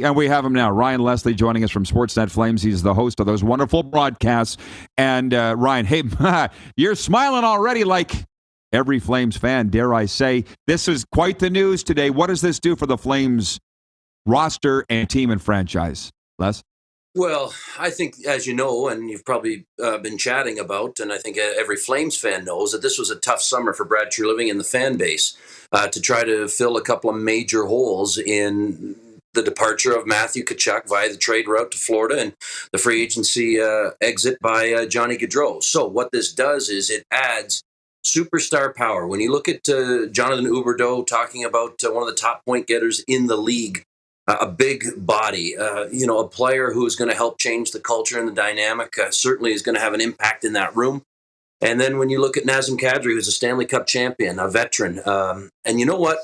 And we have him now, Ryan Leslie, joining us from Sportsnet Flames. He's the host of those wonderful broadcasts. And Ryan, hey, you're smiling already like every Flames fan, dare I say. This is quite the news today. What does this do for the Flames roster and team and franchise? Les? Well, I think, as you know, and you've probably been chatting about, and I think every Flames fan knows, that this was a tough summer for Brad Treliving and the fan base to try to fill a couple of major holes in the departure of Matthew Tkachuk via the trade route to Florida and the free agency exit by Johnny Gaudreau. So what this does is it adds superstar power. When you look at Jonathan Huberdeau talking about one of the top point getters in the league, a big body, a player who is going to help change the culture and the dynamic, certainly is going to have an impact in that room. And then when you look at Nazem Kadri, who's a Stanley Cup champion, a veteran, and you know what?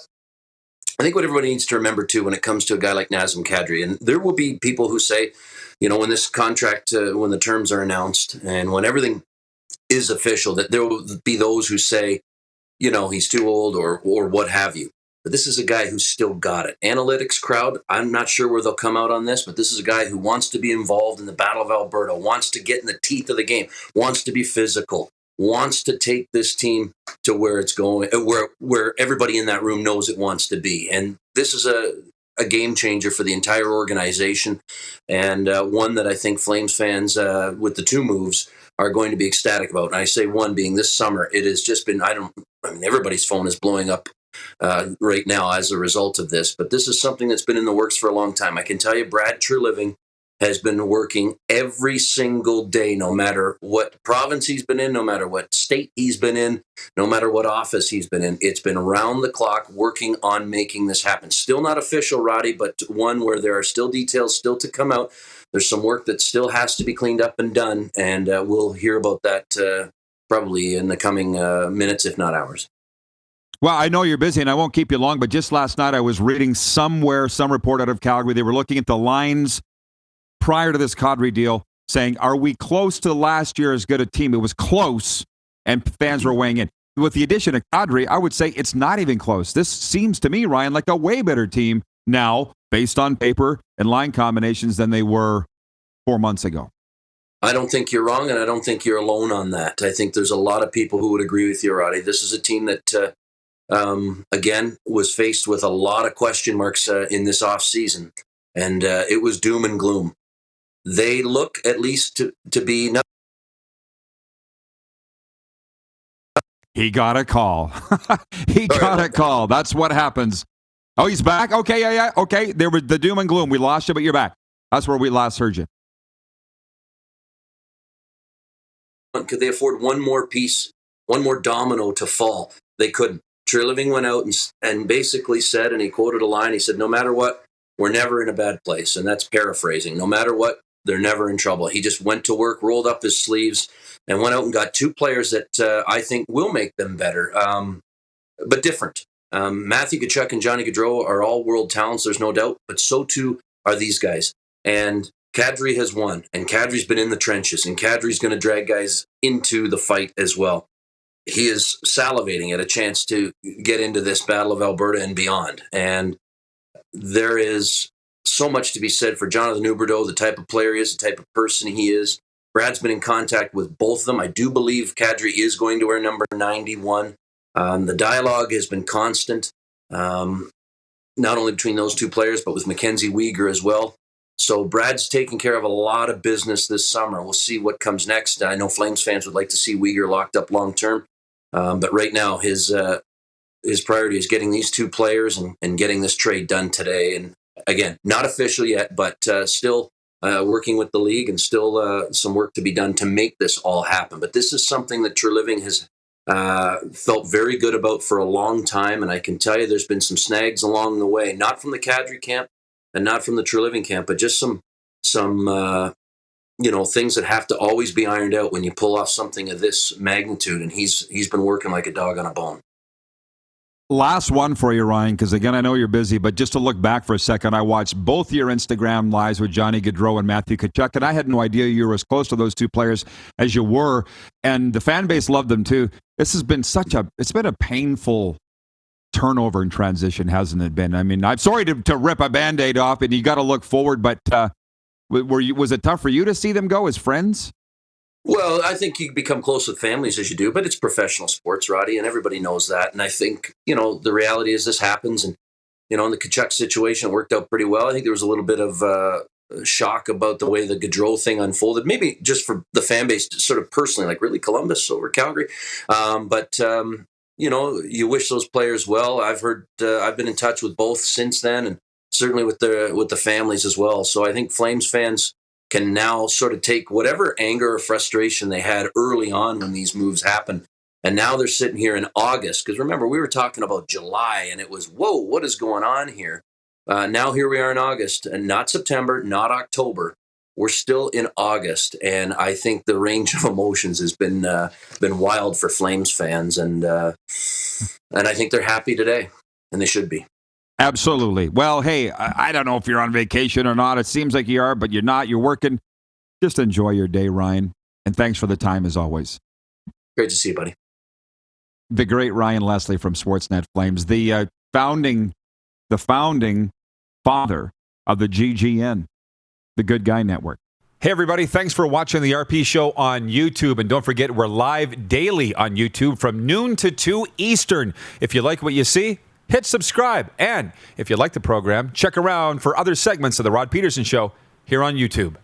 I think what everybody needs to remember, too, when it comes to a guy like Nazem Kadri, and there will be people who say, when this contract, when the terms are announced and when everything is official, that there will be those who say, he's too old or what have you. But this is a guy who's still got it. Analytics crowd, I'm not sure where they'll come out on this, but this is a guy who wants to be involved in the Battle of Alberta, wants to get in the teeth of the game, wants to be physical, wants to take this team to where it's going, where everybody in that room knows it wants to be. And this is a game changer for the entire organization, and one that I think Flames fans, with the two moves, are going to be ecstatic about. And I say one being this summer, it has just been, everybody's phone is blowing up right now as a result of this, but this is something that's been in the works for a long time. I can tell you Brad Treliving has been working every single day, no matter what province he's been in, no matter what state he's been in, no matter what office he's been in. It's been around the clock working on making this happen. Still not official, Roddy, but one where there are still details still to come out. There's some work that still has to be cleaned up and done, and we'll hear about that probably in the coming minutes, if not hours. Well, I know you're busy, and I won't keep you long, but just last night I was reading somewhere, some report out of Calgary, they were looking at the lines prior to this Kadri deal, saying, are we close to last year as good a team? It was close, and fans were weighing in. With the addition of Kadri, I would say it's not even close. This seems to me, Ryan, like a way better team now, based on paper and line combinations, than they were 4 months ago. I don't think you're wrong, and I don't think you're alone on that. I think there's a lot of people who would agree with you, Roddy. This is a team that, again, was faced with a lot of question marks in this offseason, and it was doom and gloom. They look at least to be... He got a call. He got a call. That's what happens. Oh, he's back? Okay, yeah. Okay, there was the doom and gloom. We lost you, but you're back. That's where we last heard you. Could they afford one more piece, one more domino to fall? They couldn't. Treliving went out and basically said, and he quoted a line, he said, no matter what, we're never in a bad place. And that's paraphrasing. No matter what, they're never in trouble. He just went to work, rolled up his sleeves, and went out and got two players that I think will make them better, but different. Matthew Tkachuk and Johnny Gaudreau are all world talents, there's no doubt, but so too are these guys. And Kadri has won, and Kadri's been in the trenches, and Kadri's going to drag guys into the fight as well. He is salivating at a chance to get into this Battle of Alberta and beyond. And there is so much to be said for Jonathan Huberdeau, the type of player he is, the type of person he is. Brad's been in contact with both of them. I do believe Kadri is going to wear number 91. The dialogue has been constant, not only between those two players, but with Mackenzie Weegar as well. So Brad's taking care of a lot of business this summer. We'll see what comes next. I know Flames fans would like to see Weegar locked up long term, but right now his priority is getting these two players and getting this trade done today. And again, not official yet, but still working with the league and still some work to be done to make this all happen. But this is something that Treliving has felt very good about for a long time, and I can tell you there's been some snags along the way, not from the Kadri camp and not from the Treliving camp, but just some things that have to always be ironed out when you pull off something of this magnitude, and he's been working like a dog on a bone. Last one for you, Ryan, because again, I know you're busy, but just to look back for a second, I watched both your Instagram lives with Johnny Gaudreau and Matthew Tkachuk, and I had no idea you were as close to those two players as you were, and the fan base loved them too. This has been it's been a painful turnover in transition, hasn't it been? I mean, I'm sorry to rip a Band-Aid off, and you got to look forward, but was it tough for you to see them go as friends? Well, I think you become close with families as you do, but it's professional sports, Roddy, and everybody knows that. And I think, the reality is this happens. And, in the Kachuk situation, it worked out pretty well. I think there was a little bit of shock about the way the Gaudreau thing unfolded, maybe just for the fan base, sort of personally, like really Columbus over Calgary. But you wish those players well. I've been in touch with both since then, and certainly with the families as well. So I think Flames fans can now sort of take whatever anger or frustration they had early on when these moves happened. And now they're sitting here in August. Because remember, we were talking about July, and it was, whoa, what is going on here? Now here we are in August, and not September, not October. We're still in August, and I think the range of emotions has been wild for Flames fans, and I think they're happy today, and they should be. Absolutely. Well, hey, I don't know if you're on vacation or not. It seems like you are, but you're not. You're working. Just enjoy your day, Ryan, and thanks for the time as always. Great to see you, buddy. The great Ryan Leslie from Sportsnet Flames, the founding father of the GGN, the Good Guy Network. Hey, everybody. Thanks for watching the RP Show on YouTube. And don't forget, we're live daily on YouTube from noon to 2 Eastern. If you like what you see, hit subscribe. And if you like the program, check around for other segments of The Rod Pedersen Show here on YouTube.